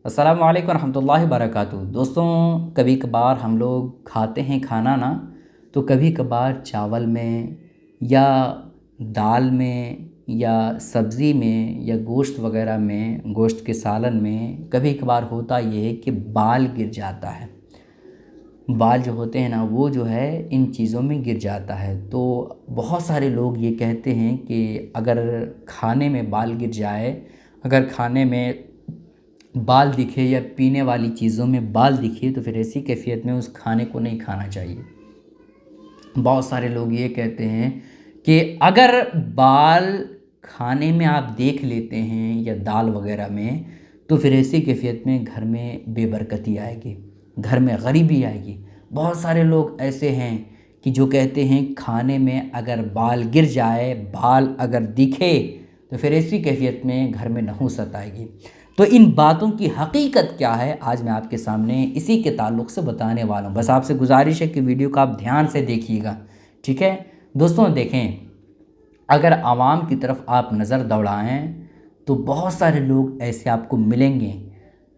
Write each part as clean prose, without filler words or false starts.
अस्सलामु अलैकुम रहमतुल्लाहि वबरकातुहू। दोस्तों, कभी कभार हम लोग खाते हैं खाना ना, तो कभी कभार चावल में या दाल में या सब्ज़ी में या गोश्त वग़ैरह में, गोश्त के सालन में कभी कभार होता ये है कि बाल गिर जाता है। बाल जो होते हैं ना, वो जो है इन चीज़ों में गिर जाता है। तो बहुत सारे लोग ये कहते हैं कि अगर खाने में बाल गिर जाए, अगर खाने में बाल दिखे या पीने वाली चीज़ों में बाल दिखे, तो फिर ऐसी कैफ़ियत में उस खाने को नहीं खाना चाहिए। बहुत सारे लोग ये कहते हैं कि अगर बाल खाने में आप देख लेते हैं या दाल वग़ैरह में, तो फिर ऐसी कैफ़ियत में घर में बेबरकती आएगी, घर में गरीबी आएगी। बहुत सारे लोग ऐसे हैं कि जो कहते हैं खाने में अगर बाल गिर जाए, बाल अगर दिखे, तो फिर ऐसी कैफ़ियत में घर में नहुसत आएगी। तो इन बातों की हकीकत क्या है, आज मैं आपके सामने इसी के ताल्लुक़ से बताने वाला हूँ। बस आपसे गुजारिश है कि वीडियो को आप ध्यान से देखिएगा, ठीक है दोस्तों। देखें, अगर आवाम की तरफ आप नज़र दौड़ाएं तो बहुत सारे लोग ऐसे आपको मिलेंगे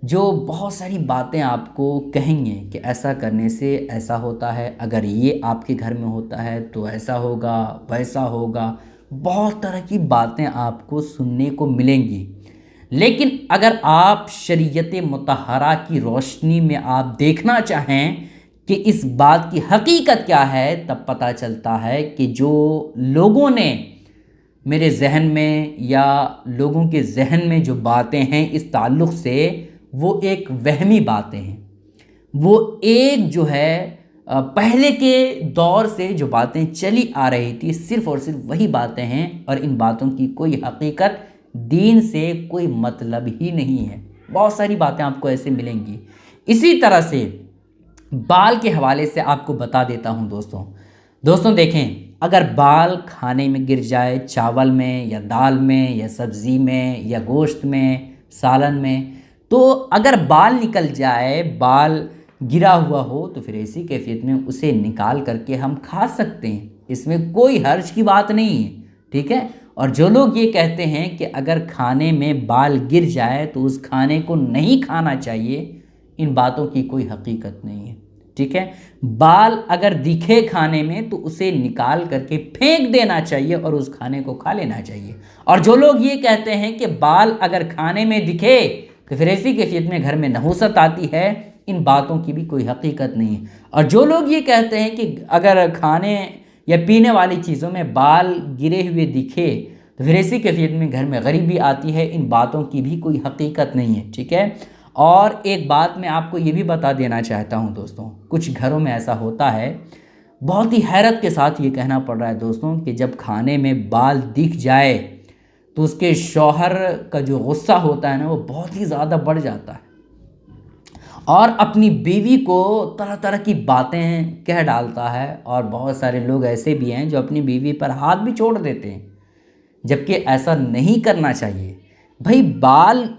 जो बहुत सारी बातें आपको कहेंगे कि ऐसा करने से ऐसा होता है, अगर ये आपके घर में होता है तो ऐसा होगा, वैसा होगा। बहुत तरह की बातें आपको सुनने को मिलेंगी। लेकिन अगर आप शरीयत मुतहरा की रोशनी में आप देखना चाहें कि इस बात की हकीकत क्या है, तब पता चलता है कि जो लोगों ने मेरे जहन में या लोगों के जहन में जो बातें हैं इस ताल्लुक़ से, वो एक वहमी बातें हैं। वो एक जो है पहले के दौर से जो बातें चली आ रही थी, सिर्फ़ और सिर्फ वही बातें हैं, और इन बातों की कोई हकीकत, दीन से कोई मतलब ही नहीं है। बहुत सारी बातें आपको ऐसे मिलेंगी। इसी तरह से बाल के हवाले से आपको बता देता हूँ दोस्तों देखें, अगर बाल खाने में गिर जाए, चावल में या दाल में या सब्ज़ी में या गोश्त में, सालन में, तो अगर बाल निकल जाए, बाल गिरा हुआ हो, तो फिर ऐसी कैफ़ियत में उसे निकाल करके हम खा सकते हैं। इसमें कोई हर्ज की बात नहीं है, ठीक है। और जो लोग ये कहते हैं कि अगर खाने में बाल गिर जाए तो उस खाने को नहीं खाना चाहिए, इन बातों की कोई हकीकत नहीं है, ठीक है। बाल अगर दिखे खाने में तो उसे निकाल करके फेंक देना चाहिए और उस खाने को खा लेना चाहिए। और जो लोग ये कहते हैं कि बाल अगर खाने में दिखे तो फिर ऐसी कैफियत में घर में नहुसत आती है, इन बातों की भी कोई हकीकत नहीं है। और जो लोग ये कहते हैं कि अगर खाने या पीने वाली चीज़ों में बाल गिरे हुए दिखे तो फिर ऐसी कैफियत में घर में गरीबी आती है, इन बातों की भी कोई हकीकत नहीं है, ठीक है। और एक बात मैं आपको ये भी बता देना चाहता हूँ दोस्तों, कुछ घरों में ऐसा होता है, बहुत ही हैरत के साथ ये कहना पड़ रहा है दोस्तों, कि जब खाने में बाल दिख जाए तो उसके शौहर का जो गुस्सा होता है ना, वो बहुत ही ज़्यादा बढ़ जाता है और अपनी बीवी को तरह तरह की बातें कह डालता है। और बहुत सारे लोग ऐसे भी हैं जो अपनी बीवी पर हाथ भी छोड़ देते हैं, जबकि ऐसा नहीं करना चाहिए। भाई, बाल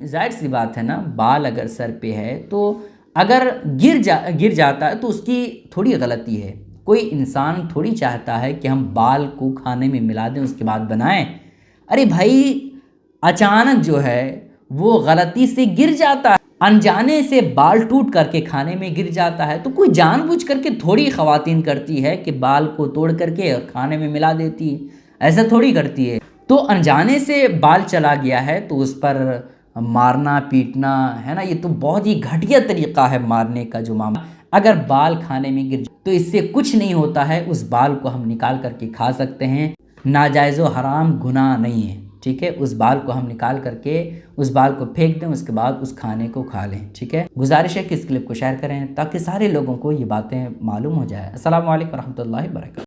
ज़ाहिर सी बात है ना, बाल अगर सर पे है तो अगर गिर जाता है तो उसकी थोड़ी गलती है। कोई इंसान थोड़ी चाहता है कि हम बाल को खाने में मिला दें उसके बाद बनाएं। अरे भाई, अचानक जो है वो गलती से गिर जाता है, अनजाने से बाल टूट करके खाने में गिर जाता है, तो कोई जानबूझ करके थोड़ी ख़वातीन करती है कि बाल को तोड़ करके और खाने में मिला देती है, ऐसा थोड़ी करती है। तो अनजाने से बाल चला गया है तो उस पर मारना पीटना है ना, ये तो बहुत ही घटिया तरीक़ा है मारने का जो मामला। अगर बाल खाने में गिर तो इससे कुछ नहीं होता है, उस बाल को हम निकाल करके खा सकते हैं, नाजायज़ व हराम गुनाह नहीं है, ठीक है। उस बाल को हम निकाल करके उस बाल को फेंक दें, उसके बाद उस खाने को खा लें, ठीक है। गुजारिश है कि इस क्लिप को शेयर करें ताकि सारे लोगों को ये बातें मालूम हो जाए। अस्सलामु अलैकुम रहमतुल्लाहि व बरकातहू।